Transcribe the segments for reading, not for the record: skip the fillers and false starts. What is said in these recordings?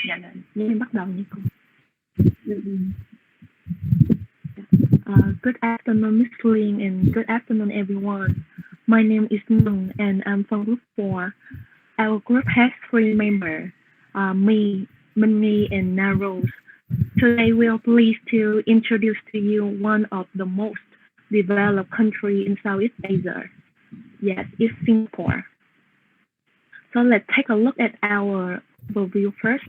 Dạ rồi, Như bắt đầu nha cô. Good afternoon, Miss Ling, and good afternoon, everyone. My name is Nung, and I'm from Group 4. Our group has three members, me, Minnie, and Narose. Today, we are pleased to introduce to you one of the most developed country in Southeast Asia. Yes, it's Singapore. So let's take a look at our overview first.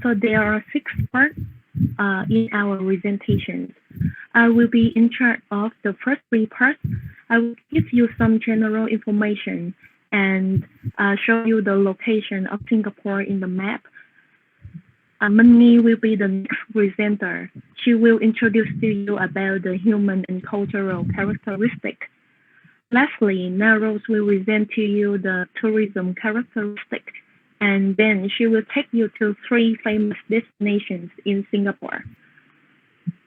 So there are six parts in our presentation. I will be in charge of the first three parts. I will give you some general information and show you the location of Singapore in the map. Minnie will be the next presenter. She will introduce to you about the human and cultural characteristics. Lastly, Narose will present to you the tourism characteristics, and then she will take you to three famous destinations in Singapore.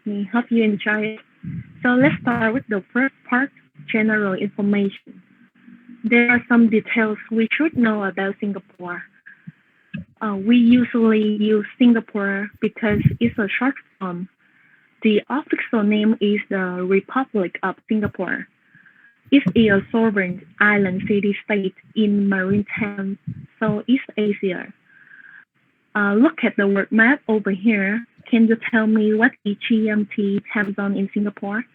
We hope you enjoy it. So let's start with the first part, general information. There are some details we should know about Singapore. We usually use Singapore because it's a short form. The official name is the Republic of Singapore. It's a sovereign island city-state in Maritime, Southeast Asia. Look at the world map over here. Can you tell me what the GMT time zone in Singapore?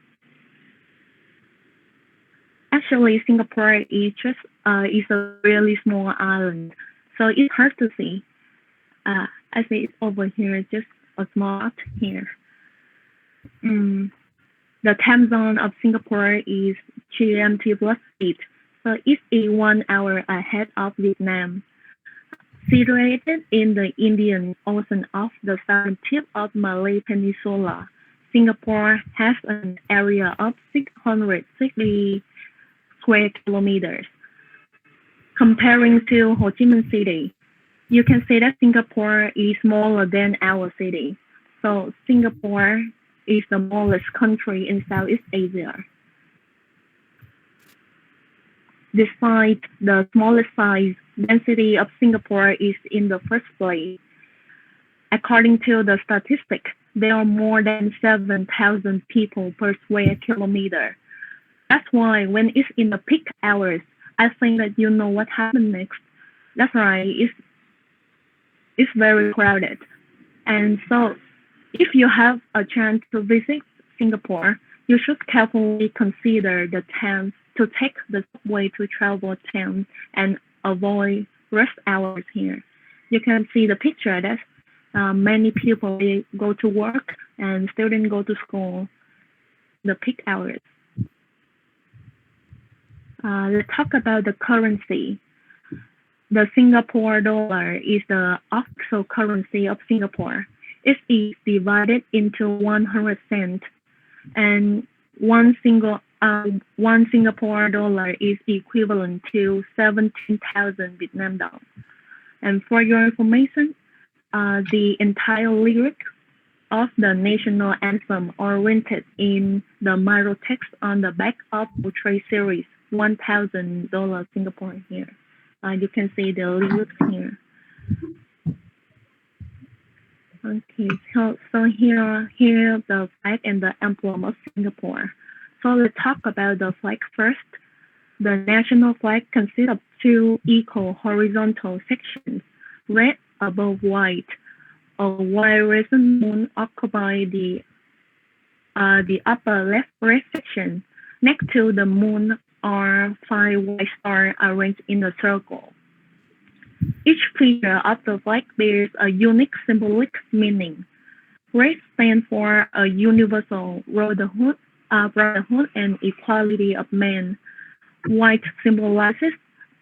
Actually, Singapore is just is a really small island, so it's hard to see. I say it's over here, just a small dot here. The time zone of Singapore is GMT plus 8, so it's a 1 hour ahead of Vietnam. Situated in the Indian Ocean off the southern tip of Malay Peninsula, Singapore has an area of 660 square kilometers. Comparing to Ho Chi Minh City, you can say that Singapore is smaller than our city. So Singapore is the smallest country in Southeast Asia. Despite the smallest size, density of Singapore is in the first place. According to the statistics, there are more than 7,000 people per square kilometer. That's why when it's in the peak hours, I think that you know what happened next. That's right, it's very crowded. And so if you have a chance to visit Singapore, you should carefully consider the times to take the subway to travel town and avoid rush hours here. You can see the picture that many people go to work and students go to school, the peak hours. Let's talk about the currency. The Singapore dollar is the official currency of Singapore. It is divided into 100 cents, and one Singapore dollar is equivalent to 17,000 Vietnam dollars. And for your information, the entire lyric of the national anthem are printed in the mirror text on the back of the trade series, $1,000 Singapore here. You can see the lyrics here. Okay, so here the flag and the emblem of Singapore. So let's talk about the flag first. The national flag consists of two equal horizontal sections, red above white. A white crescent moon occupies the upper left red section. Next to the moon are 5 white stars arranged in a circle. Each feature of the flag bears a unique symbolic meaning. Red stands for a universal brotherhood and equality of men. White symbolizes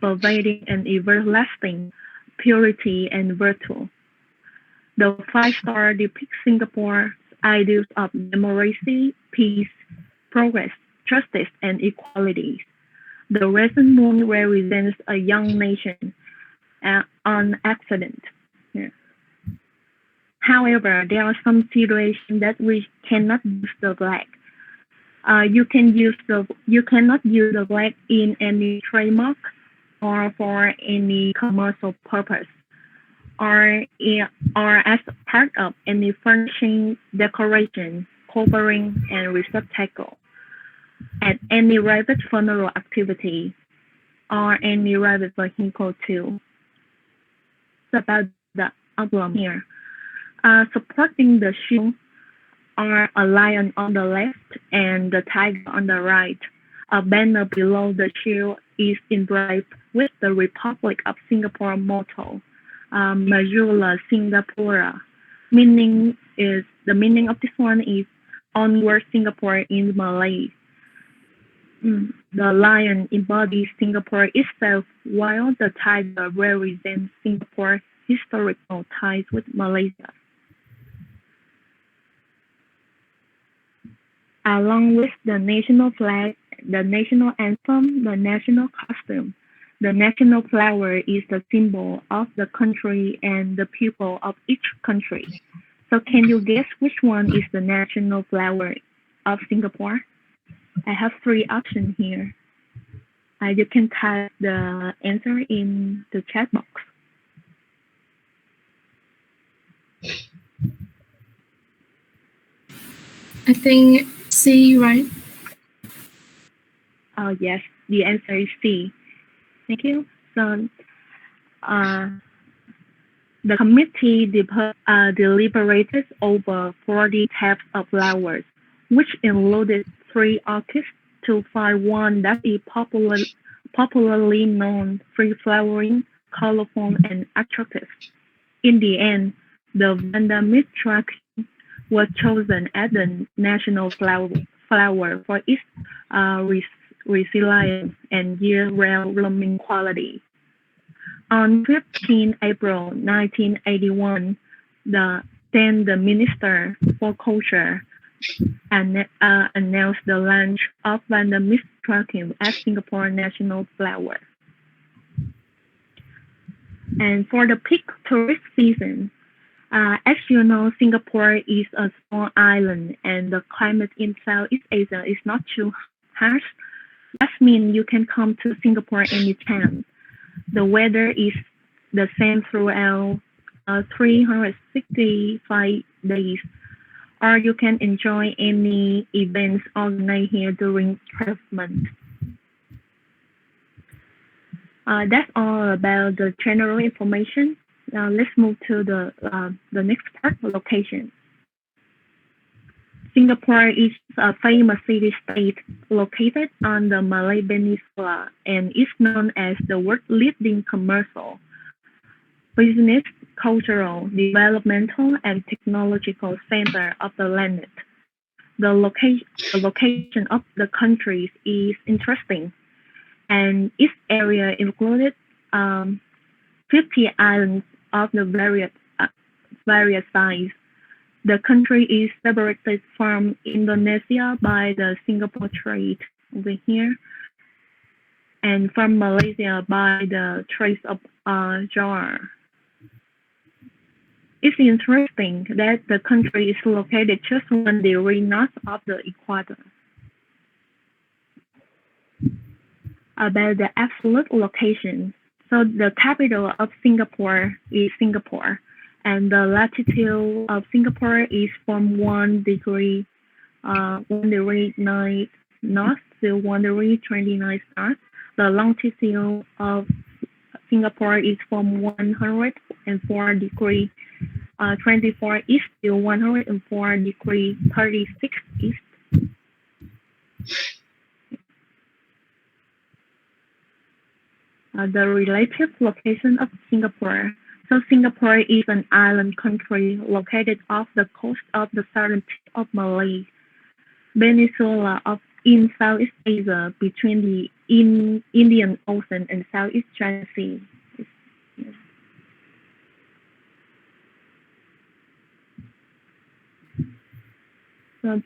pervading and everlasting purity and virtue. The 5 stars depict Singapore's ideals of democracy, peace, progress, justice, and equality. The crescent moon represents a young nation on accident. Yeah. However, there are some situations that we cannot use the flag. You cannot use the flag in any trademark or for any commercial purpose. or, or as part of any furnishing, decoration, covering, and receptacle at any private funeral activity or any private vehicle too. It's about the emblem here. Supporting the shield are a lion on the left and the tiger on the right. A banner below the shield is engraved with the Republic of Singapore motto, Majula Singapura. The meaning of this one is onward Singapore in Malay. The lion embodies Singapore itself, while the tiger represents Singapore's historical ties with Malaysia. Along with the national flag, the national anthem, the national costume, the national flower is the symbol of the country and the people of each country. So can you guess which one is the national flower of Singapore? I have three options here. You can type the answer in the chat box. I think C, right? Yes, the answer is C. Thank you. So, the committee deliberated over 40 types of flowers, which included 3 orchids to find one that is popularly known, free-flowering, colorful, and attractive. In the end, the Vanda Mistral was chosen as the national flower for its resilience and year-round blooming quality. On 15 April 1981, the Minister for Culture announced the launch of Vanda Mistral as Singapore national flower. And for the peak tourist season, as you know, Singapore is a small island and the climate in Southeast Asia is not too harsh. That means you can come to Singapore anytime. The weather is the same throughout 365 days, or you can enjoy any events organized here during 12 months. That's all about the general information. Now let's move to the next part, location. Singapore is a famous city-state located on the Malay Peninsula and is known as the world's leading commercial, business, cultural, developmental, and technological center of the planet. The location of the country is interesting, and its area included 50 islands of the various size. The country is separated from Indonesia by the Singapore Strait over here, and from Malaysia by the Straits of Johor. It's interesting that the country is located just 1 degree north of the equator. About the absolute location. So the capital of Singapore is Singapore, and the latitude of Singapore is from 1 degree 9 north to 1 degree 29 north. The longitude of Singapore is from 104 degree 24 east to 104 degree 36 east. The relative location of Singapore. So Singapore is an island country located off the coast of the southern tip of Malay Peninsula in Southeast Asia between the Indian Ocean and Southeast China Sea. So,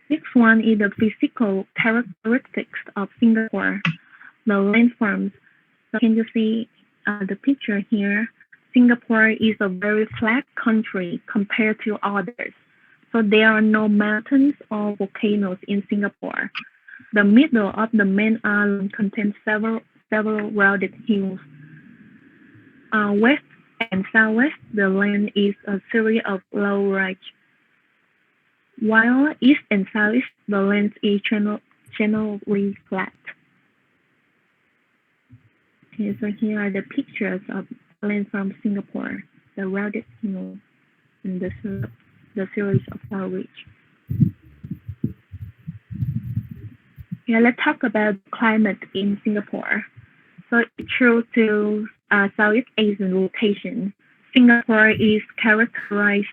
next one is the physical characteristics of Singapore. The landforms. So can you see the picture here? Singapore is a very flat country compared to others. So there are no mountains or volcanoes in Singapore. The middle of the main island contains several rounded hills. and southwest, the land is a series of low ridge, while east and southeast, the land is generally flat. Okay, so here are the pictures of land from Singapore, the rounded hill, and the series of low ridge. Yeah, let's talk about climate in Singapore. So true to Southeast Asian rotation, Singapore is characterized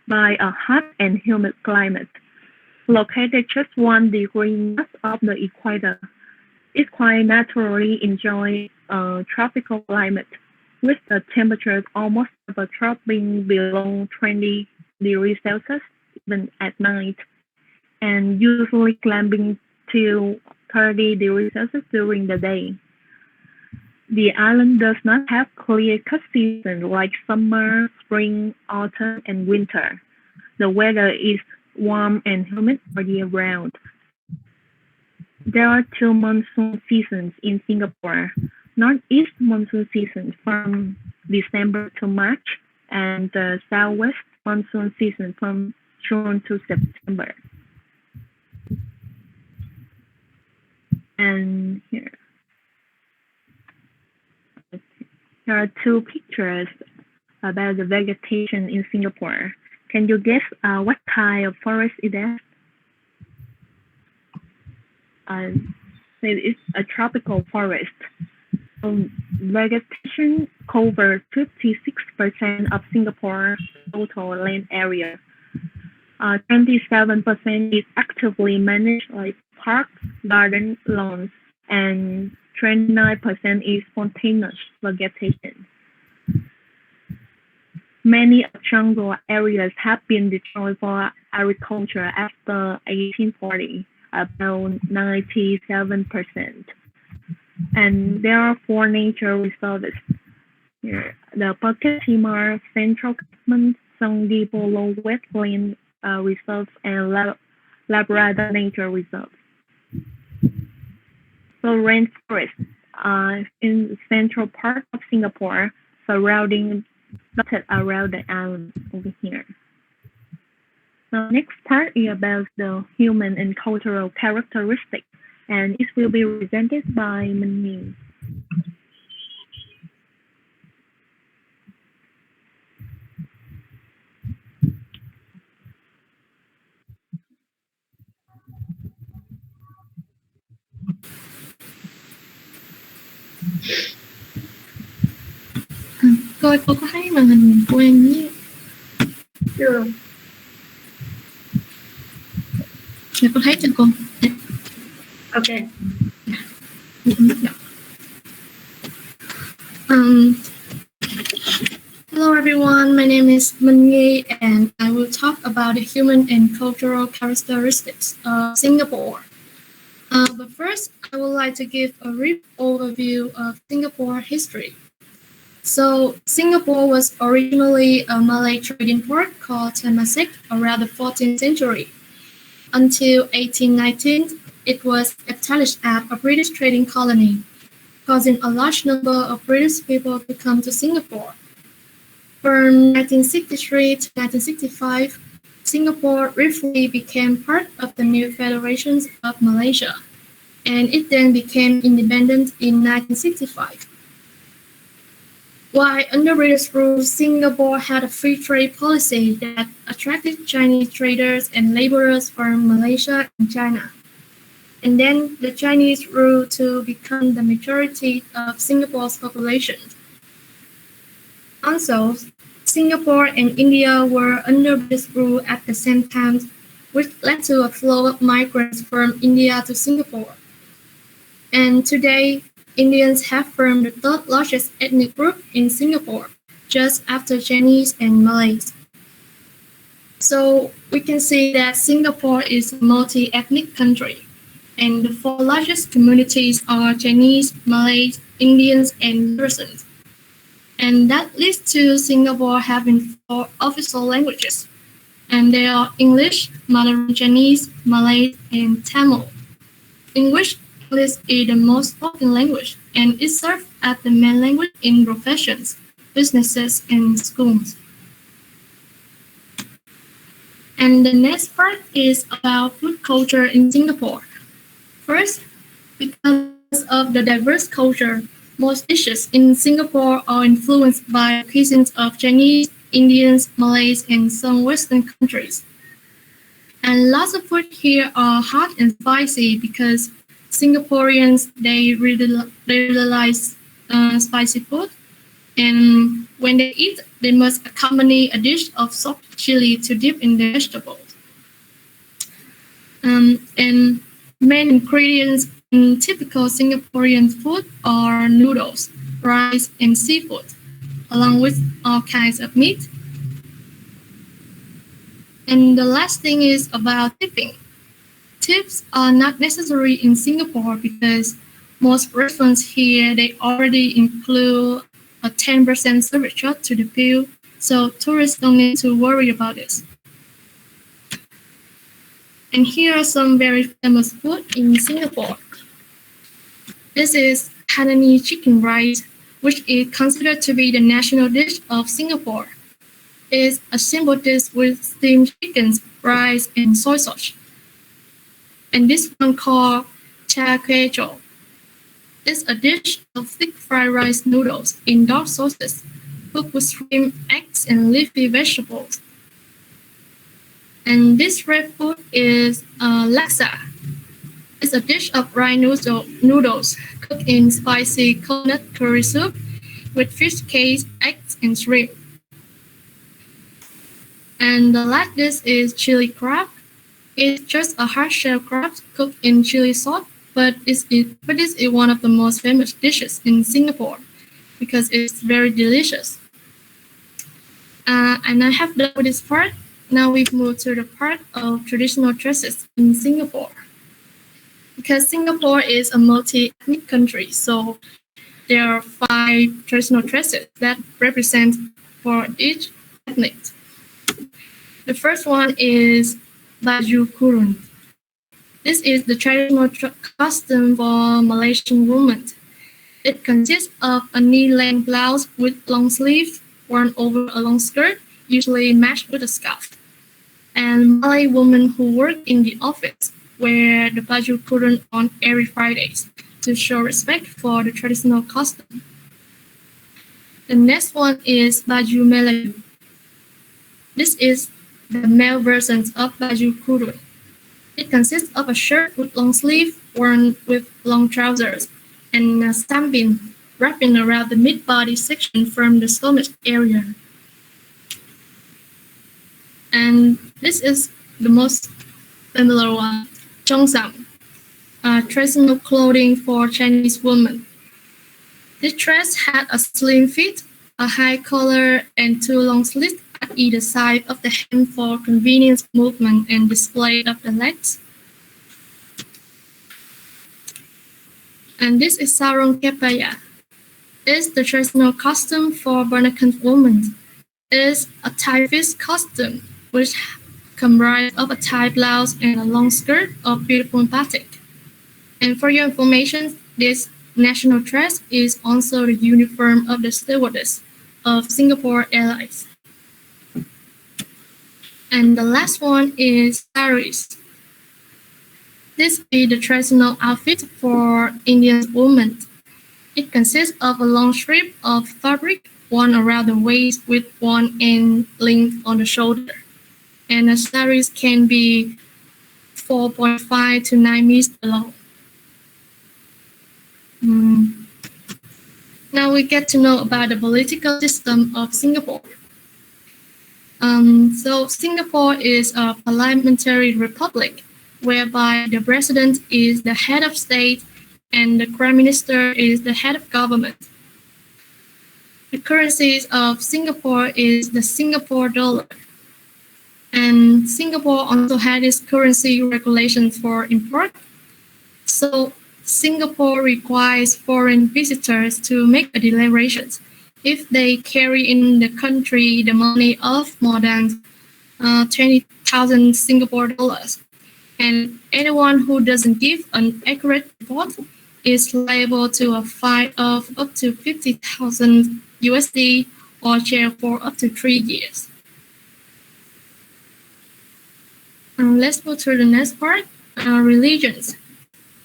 by a hot and humid climate. Located just 1 degree north of the equator, it quite naturally enjoys a tropical climate, with the temperatures almost never dropping below 20 degrees Celsius even at night, and usually climbing to 30 degrees Celsius during the day. The island does not have clear-cut seasons like summer, spring, autumn, and winter. The weather is warm and humid all year round. There are two monsoon seasons in Singapore: northeast monsoon season from December to March, and the southwest monsoon season from June to September. And here are two pictures about the vegetation in Singapore. Can you guess what kind of forest it is? It is a tropical forest. Vegetation covers 56% of Singapore's total land area. 27% is actively managed like parks, gardens, lawns, and 29% is spontaneous vegetation. Many jungle areas have been destroyed for agriculture after 1840, about 97%. And there are 4 nature reserves here: the Bukit Timah Central Catchment, Sungai Buloh Wetland Reserve, and Labrador Nature Reserve. So rainforests in the central part of Singapore, surrounding dotted around the island over here. Now, next part is about the human and cultural characteristics, and it will be presented by Minh Nhi. Coi cô có thấy màn hình của em nhé. Được. Dạ cô thấy cho cô. Ok. Hello everyone, my name is Minh Nhi and I will talk about the human and cultural characteristics of Singapore. But first, I would like to give a brief overview of Singapore history. So, Singapore was originally a Malay trading port called Temasek around the 14th century. Until 1819, it was established as a British trading colony, causing a large number of British people to come to Singapore. From 1963 to 1965, Singapore briefly became part of the new Federation of Malaysia, and it then became independent in 1965. While under British rule, Singapore had a free trade policy that attracted Chinese traders and laborers from Malaysia and China. And then the Chinese ruled to become the majority of Singapore's population. Also, Singapore and India were under British rule at the same time, which led to a flow of migrants from India to Singapore. And today, Indians have formed the third largest ethnic group in Singapore, just after Chinese and Malays. So we can see that Singapore is a multi-ethnic country, and the 4 largest communities are Chinese, Malays, Indians, and Eurasians. And that leads to Singapore having 4 official languages, and they are English, Mandarin Chinese, Malay, and Tamil. English is the most spoken language, and it serves as the main language in professions, businesses, and schools. And the next part is about food culture in Singapore. First, because of the diverse culture, most dishes in Singapore are influenced by cuisines of Chinese, Indians, Malays, and some Western countries. And lots of food here are hot and spicy because Singaporeans they really like spicy food, and when they eat, they must accompany a dish of soft chili to dip in the vegetables. And main ingredients in typical Singaporean food are noodles, rice, and seafood, along with all kinds of meat. And the last thing is about tipping. Tips are not necessary in Singapore because most restaurants here they already include a 10% service charge to the bill, so tourists don't need to worry about this. And here are some very famous food in Singapore. This is Hainanese chicken rice, which is considered to be the national dish of Singapore. It is a simple dish with steamed chickens, rice, and soy sauce. And this one called char kway teow. It's a dish of thick fried rice noodles in dark sauces, cooked with shrimp, eggs, and leafy vegetables. And this red food is laksa. It's a dish of rice noodles cooked in spicy coconut curry soup with fish case, eggs, and shrimp. And the last dish is chili crab. It's just a hard-shell crab cooked in chili sauce, but this is one of the most famous dishes in Singapore because it's very delicious. And I have done with this part. Now we've moved to the part of traditional dresses in Singapore. Because Singapore is a multi-ethnic country, so there are 5 traditional dresses that represent for each ethnic. The first one is baju kurung. This is the traditional costume for Malaysian women. It consists of a knee-length blouse with long sleeves worn over a long skirt, usually matched with a scarf. And Malay women who work in the office wear the baju kurung on every Fridays to show respect for the traditional costume. The next one is baju Melayu. This is the male version of baju kurung. It consists of a shirt with long sleeve worn with long trousers and a samping wrapping around the mid-body section from the stomach area. And this is the most familiar one, cheongsam, traditional clothing for Chinese women. This dress had a slim fit, a high collar, and 2 long sleeves at either side of the hem for convenient movement and display of the legs. And this is sarung kebaya. It's the traditional costume for Peranakan women. It is a tie-fit costume which comprised of a tie blouse and a long skirt of beautiful batik. And for your information, this national dress is also the uniform of the stewardess of Singapore Airlines. And the last one is saris. This is the traditional outfit for Indian women. It consists of a long strip of fabric worn around the waist with one end linked on the shoulder. And the saris can be 4.5 to 9 meters long. Now we get to know about the political system of Singapore. So Singapore is a parliamentary republic whereby the president is the head of state and the prime minister is the head of government. The currency of Singapore is the Singapore dollar. And Singapore also had its currency regulations for import. So Singapore requires foreign visitors to make a declaration if they carry in the country the money of more than 20,000 Singapore dollars. And anyone who doesn't give an accurate report is liable to a fine of up to 50,000 USD or chair for up to 3 years. Let's move to the next part, religions.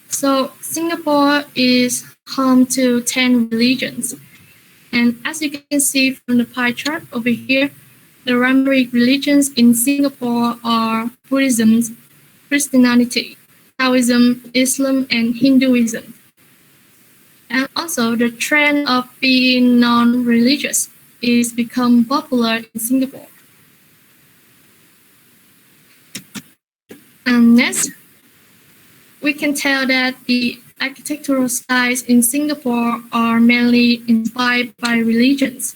So Singapore is home to 10 religions. And as you can see from the pie chart over here, the primary religions in Singapore are Buddhism, Christianity, Taoism, Islam, and Hinduism. And also the trend of being non-religious is become popular in Singapore. And next, we can tell that the architectural styles in Singapore are mainly inspired by religions.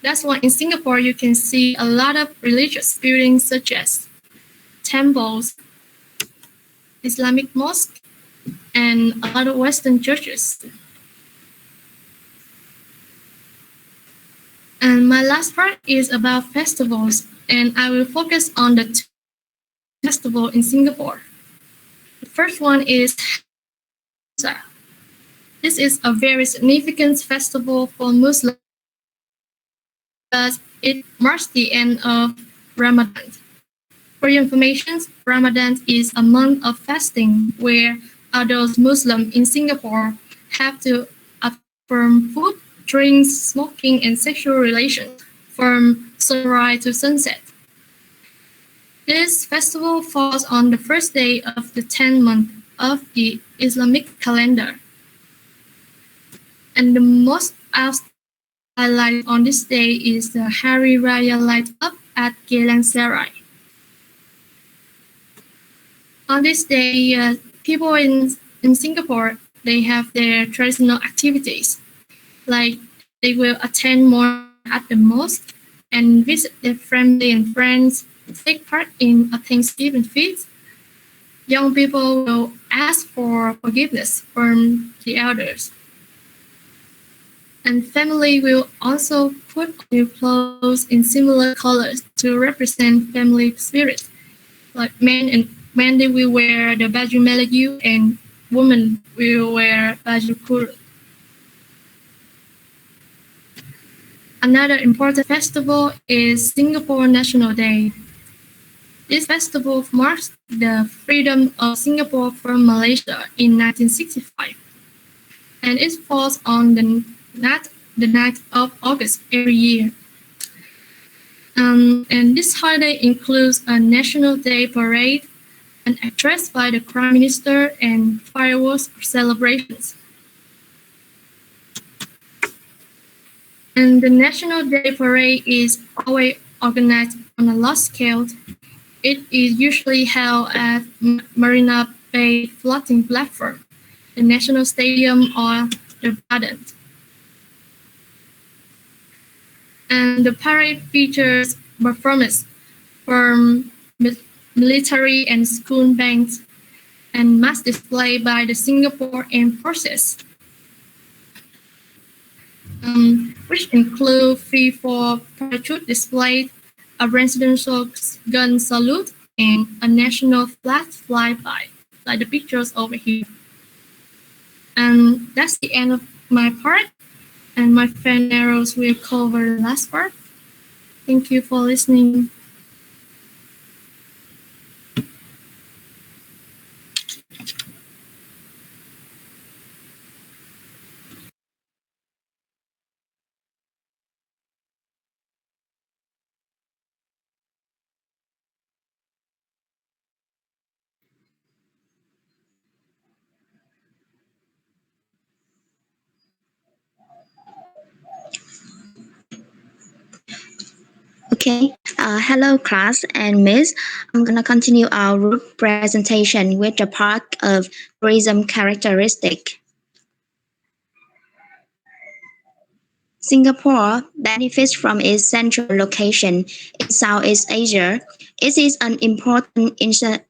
That's why in Singapore you can see a lot of religious buildings such as temples, Islamic mosques, and a lot of Western churches. And my last part is about festivals, and I will focus on the two festivals in Singapore. The first one is Puasa. This is a very significant festival for Muslims because it marks the end of Ramadan. For your information, Ramadan is a month of fasting where adult Muslims in Singapore have to abstain from food, drinks, smoking, and sexual relations from sunrise to sunset. This festival falls on the first day of the 10th month of the Islamic calendar. And the most highlight on this day is the Hari Raya light up at Geylang Serai. On this day, people in Singapore, they have their traditional activities, like they will attend more at the mosque and visit their family and friends, take part in a Thanksgiving feast. Young people will ask for forgiveness from the elders. And family will also put on new clothes in similar colors to represent family spirit. Like men they will wear the baju Melayu and women will wear baju kurung. Another important festival is Singapore National Day. This festival marks the freedom of Singapore from Malaysia in 1965, and it falls on the 9th of August every year. And this holiday includes a National Day parade, an address by the Prime Minister, and fireworks celebrations. And the National Day parade is always organized on a large scale. It is usually held at Marina Bay Floating Platform, the National Stadium, or the Garden. And the parade features performances from military and school bands and mass display by the Singapore Armed Forces, which include free-fall parachute display, a presidential gun salute, and a national flag flyby, like the pictures over here. And that's the end of my part, and my friend Narrows will cover the last part. Thank you for listening. Okay, hello class and Miss. I'm gonna continue our route presentation with the part of tourism characteristic. Singapore benefits from its central location in Southeast Asia. It is an important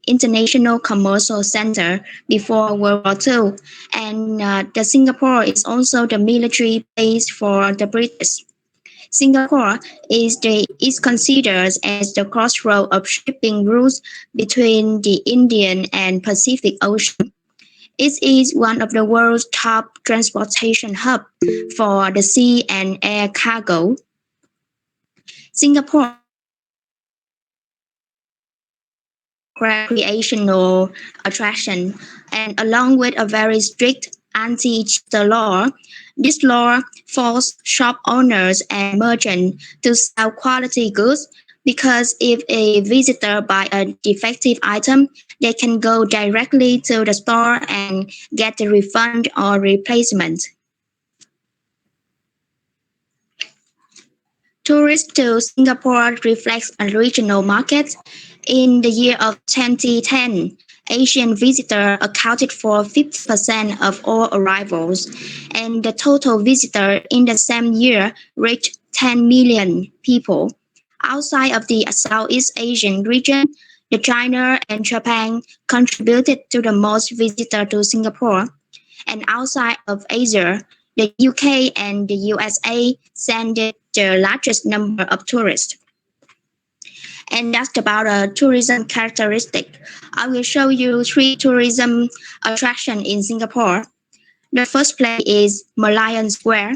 international commercial center before World War II, and the Singapore is also the military base for the British. Singapore is considered as the crossroad of shipping routes between the Indian and Pacific Ocean. It is one of the world's top transportation hubs for the sea and air cargo. Singapore recreational attraction, and along with a very strict anti-cheater law, this law forced shop owners and merchants to sell quality goods because if a visitor buy a defective item, they can go directly to the store and get a refund or replacement. Tourists to Singapore reflects a regional market. In the year of 2010, Asian visitors accounted for 50% of all arrivals, and the total visitors in the same year reached 10 million people. Outside of the Southeast Asian region, the China and Japan contributed to the most visitors to Singapore, and outside of Asia, the UK and the USA sent the largest number of tourists. And that's about a tourism characteristic. I will show you three tourism attractions in Singapore. The first place is Merlion Square.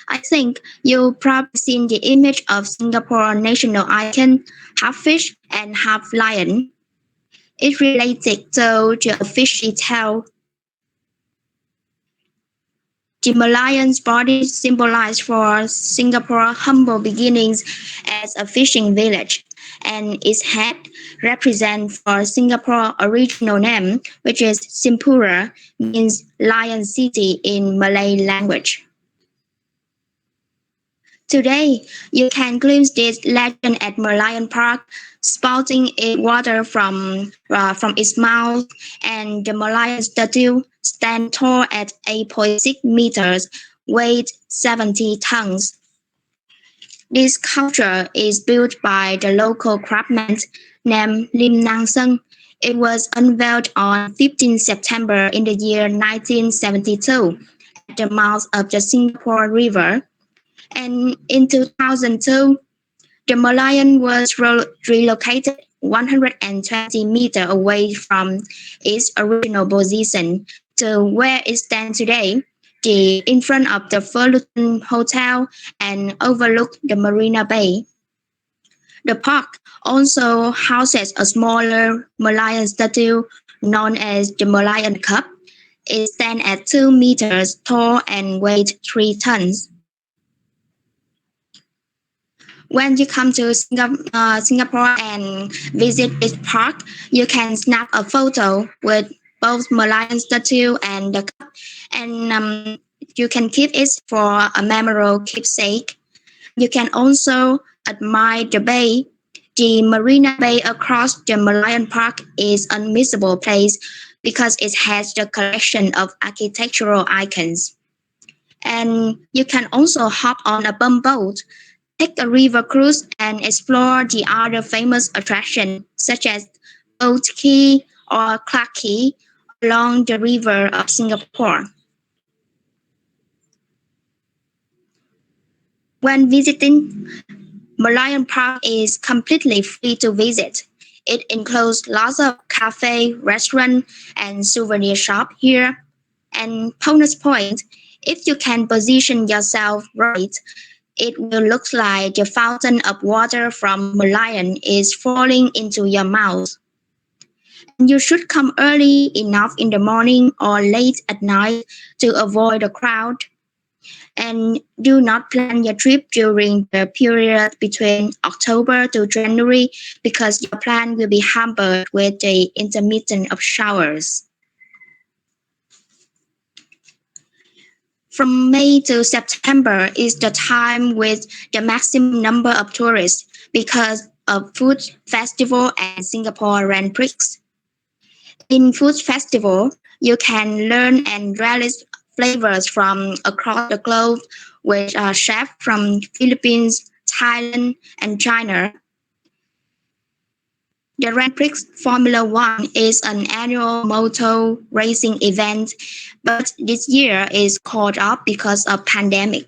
I think you probably seen the image of Singapore national icon, half fish and half lion. It related to the fishy tail. The Merlion's body symbolized for Singapore's humble beginnings as a fishing village, and its head represents for Singapore's original name, which is Simpura, means lion city in Malay language. Today, you can glimpse this legend at Merlion Park, spouting water from its mouth, and the Merlion statue stands tall at 8.6 meters, weight 70 tons. This sculpture is built by the local craftsman named Lim Nang Seng. It was unveiled on 15 September in the year 1972 at the mouth of the Singapore River. And in 2002, the Merlion was relocated 120 meters away from its original position to where it stands today, in front of the Fullerton Hotel and overlook the Marina Bay. The park also houses a smaller Merlion statue known as the Merlion Cup. It stands at 2 meters tall and weighs 3 tons. When you come to Singapore and visit this park, you can snap a photo with both Merlion statue and the cup, and you can keep it for a memorable keepsake. You can also admire the bay. The Marina Bay across the Merlion Park is an unmissable place because it has the collection of architectural icons. And you can also hop on a bumboat, take a river cruise, and explore the other famous attractions such as Boat Quay or Clarke Quay along the river of Singapore. When visiting, Merlion Park is completely free to visit. It includes lots of cafe, restaurant, and souvenir shop here. And bonus point, if you can position yourself right, it will look like the fountain of water from Merlion is falling into your mouth. And you should come early enough in the morning or late at night to avoid the crowd. And do not plan your trip during the period between October to January because your plan will be hampered with the intermittent of showers. From May to September is the time with the maximum number of tourists because of Food Festival and Singapore Grand Prix. In Food Festival, you can learn and relish flavors from across the globe with chefs from Philippines, Thailand, and China. The Grand Prix Formula One is an annual motor racing event, but this year is called off because of pandemic.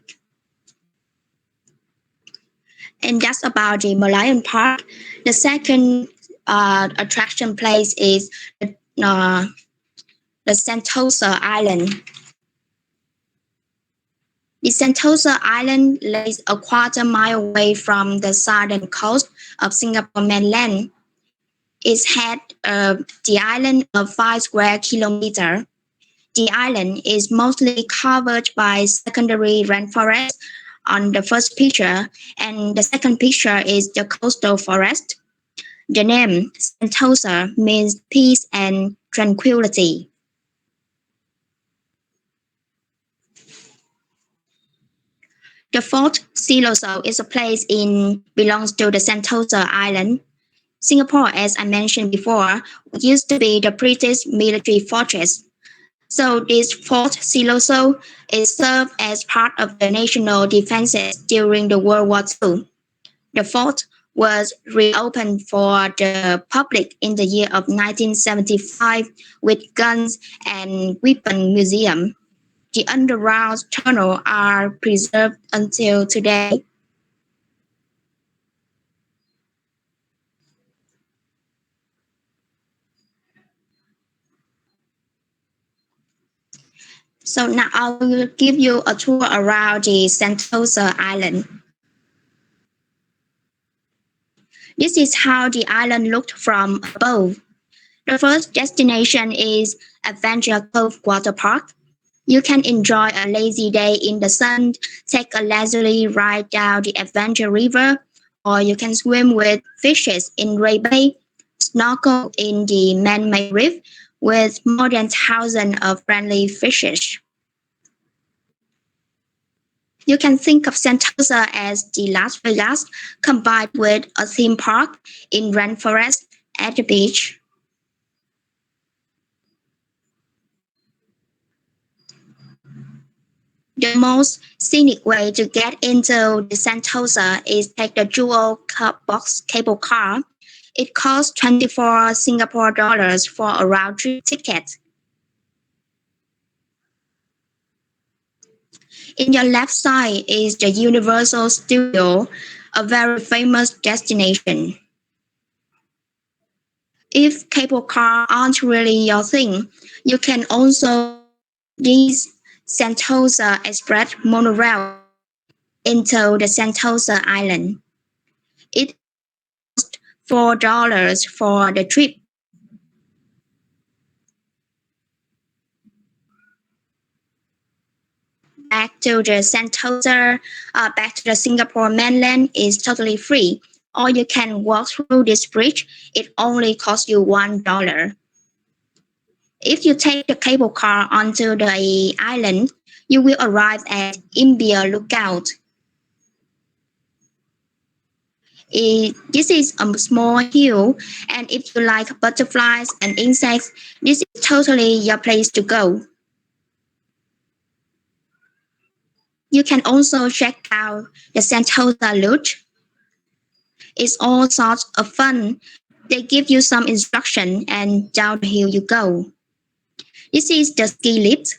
And that's about the Merlion Park. The second attraction place is the Sentosa Island. The Sentosa Island lays a quarter mile away from the southern coast of Singapore mainland. It had the island of 5 square kilometers. The island is mostly covered by secondary rainforest on the first picture, and the second picture is the coastal forest. The name Sentosa means peace and tranquility. The Fort Siloso is a place belongs to the Sentosa Island. Singapore, as I mentioned before, used to be the British military fortress. So this Fort Siloso is served as part of the national defenses during the World War II. The fort was reopened for the public in the year of 1975 with guns and weapon museum. The underground tunnel are preserved until today. So now I will give you a tour around the Sentosa Island. This is how the island looked from above. The first destination is Adventure Cove Water Park. You can enjoy a lazy day in the sun, take a leisurely ride down the Adventure River, or you can swim with fishes in Ray Bay, snorkel in the man-made reef with more than 1,000 of friendly fishes. You can think of Sentosa as the Las Vegas combined with a theme park in rainforest at the beach. The most scenic way to get into the Sentosa is take the Jewel Box cable car. It costs 24 Singapore dollars for a round trip ticket. In your left side is the Universal Studio, a very famous destination. If cable cars aren't really your thing, you can also use Sentosa Express monorail into the Sentosa Island. It costs $4 for the trip. Back to the back to the Singapore mainland is totally free, or you can walk through this bridge. It only costs you $1. If you take the cable car onto the island, you will arrive at Imbiah Lookout. This is a small hill, and if you like butterflies and insects, this is totally your place to go. You can also check out the Sentosa Lodge. It's all sorts of fun. They give you some instruction and down the hill you go. This is the ski lift.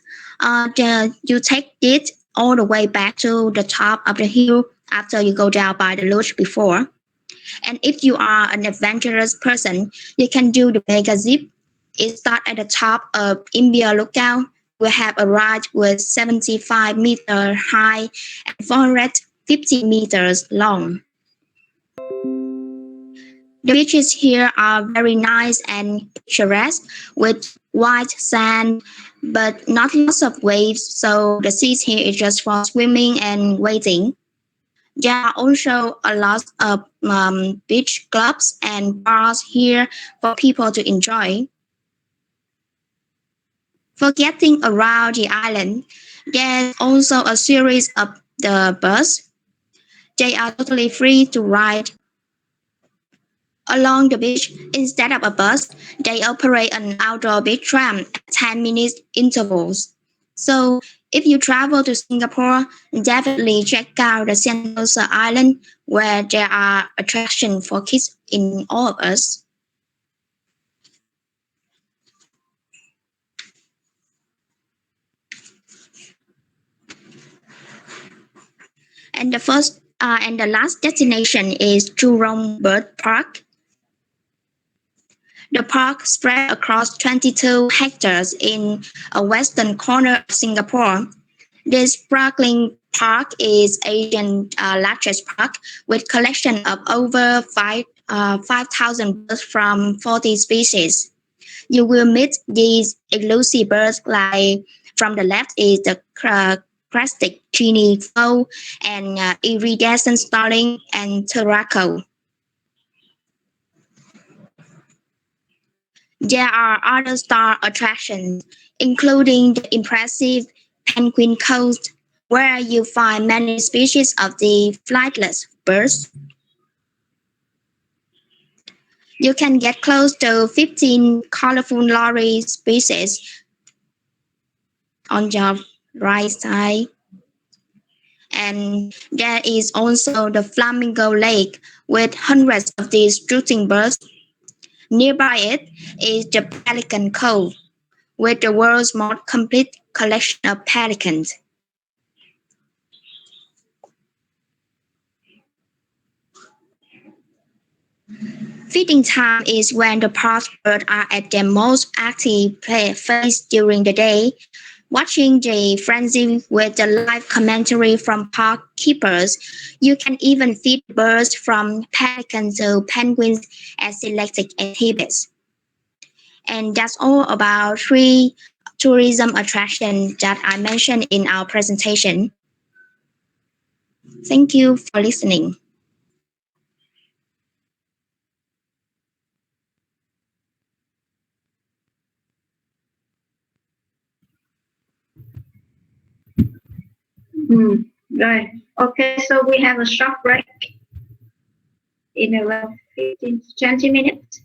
You take it all the way back to the top of the hill after you go down by the lodge before. And if you are an adventurous person, you can do the mega zip. It starts at the top of Imbiah Lookout. We have a ride with 75 meters high and 450 meters long. The beaches here are very nice and picturesque with white sand, but not lots of waves, so the seas here is just for swimming and wading. There are also a lot of beach clubs and bars here for people to enjoy. For getting around the island, there's also a series of the bus. They are totally free to ride along the beach. Instead of a bus, they operate an outdoor beach tram at 10-minute intervals. So if you travel to Singapore, definitely check out the Sentosa Island where there are attractions for kids in all of us. And the last destination is Jurong Bird Park. The park spread across 22 hectares in a western corner of Singapore. This sparkling Park is Asia's largest park with collection of over 5,000 birds from 40 species. You will meet these elusive birds like from the left is the crested Guinea fowl and iridescent starling and turako. There are other star attractions, including the impressive Penguin Coast, where you find many species of the flightless birds. You can get close to 15 colorful lorry species on your right side. And there is also the Flamingo Lake with hundreds of these strutting birds. Nearby it is the Pelican Cove, with the world's most complete collection of pelicans. Feeding time is when the park birds are at their most active phase during the day. Watching the frenzy with the live commentary from park keepers, you can even feed birds from pelicans to penguins at selected exhibits. And that's all about 3 tourism attractions that I mentioned in our presentation. Thank you for listening. Right. Okay, so we have a short break in around 15 to 20 minutes.